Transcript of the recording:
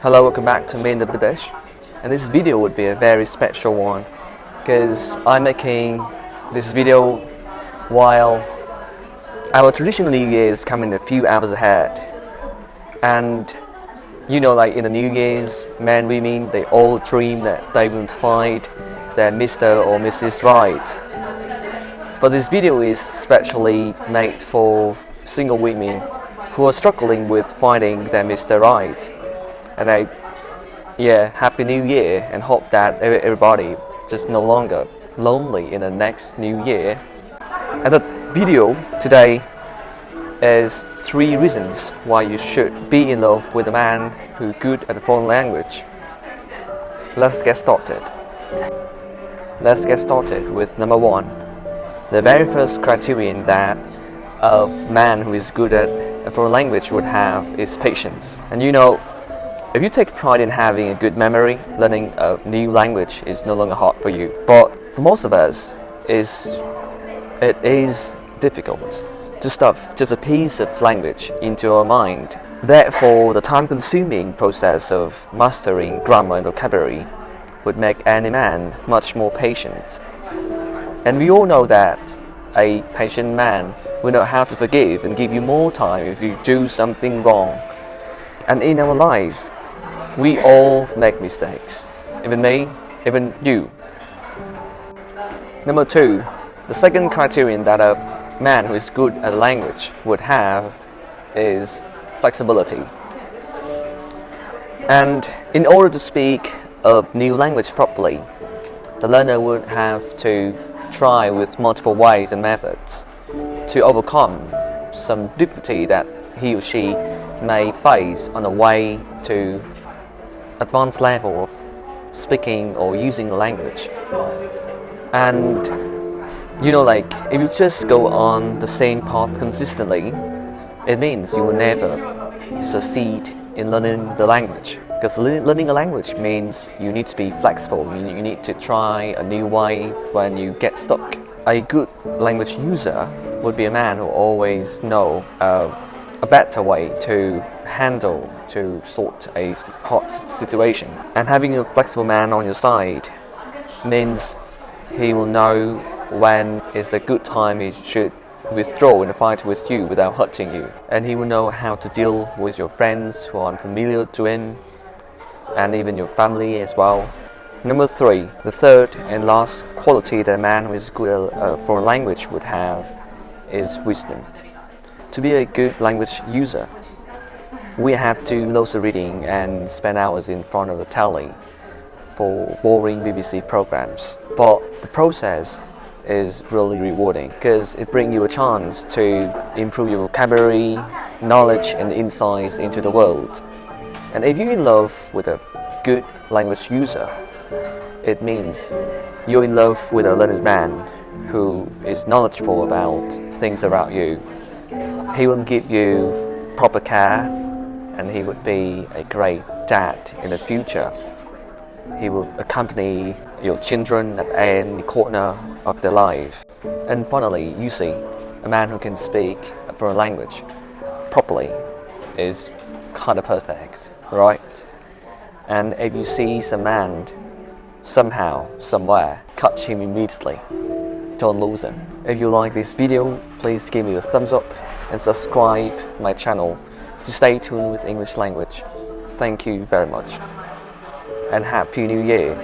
Hello, welcome back to MintheBritish, and this video would be a very special one because I'm making this video while our traditional New Year is coming a few hours ahead. And like in the New Year's, men, women, they all dream that they will find their Mr. or Mrs. Right. But this video is specially made for single women who are struggling with finding their Mr. Right. And Happy New Year, and hope that everybody just no longer lonely in the next New Year. And the video today is 3 reasons why you should be in love with a man who's good at a foreign language. Let's get started. Let's get started with number 1. The very first criterion that a man who is good at a foreign language would have is patience. And if you take pride in having a good memory, learning a new language is no longer hard for you. But for most of us, it is difficult to stuff just a piece of language into our mind. Therefore, the time-consuming process of mastering grammar and vocabulary would make any man much more patient. And we all know that a patient man will know how to forgive and give you more time if you do something wrong. And in our life, we all make mistakes, even me, even you. Number 2, the second criterion that a man who is good at a language would have is flexibility. And in order to speak a new language properly, the learner would have to try with multiple ways and methods to overcome some difficulty that he or she may face on the way to advanced level of speaking or using the language. And if you just go on the same path consistently, it means you will never succeed in learning the language. Because learning a language means you need to be flexible. You need to try a new way when you get stuck. A good language user would be a man who always knows a better way to handle, to sort a hot situation. And having a flexible man on your side means he will know when is the good time he should withdraw in a fight with you without hurting you. And he will know how to deal with your friends who are unfamiliar to him, and even your family as well. Number 3, the third and last quality that a man who is good at a foreign language would have is wisdom. To be a good language user, we have to loads of reading and spend hours in front of the telly for boring BBC programs. But the process is really rewarding because it brings you a chance to improve your vocabulary, knowledge and insights into the world. And if you're in love with a good language user, it means you're in love with a learned man who is knowledgeable about things around you. He will give you proper care, and he would be a great dad in the future. He will accompany your children at any corner of their life. And finally, you see, a man who can speak a foreign language properly is kind of perfect, right? And if you see some man somehow, somewhere, catch him immediately. Don't lose him. If you like this video, please give me a thumbs up and subscribe my channel to stay tuned with English language. Thank you very much, and Happy New Year.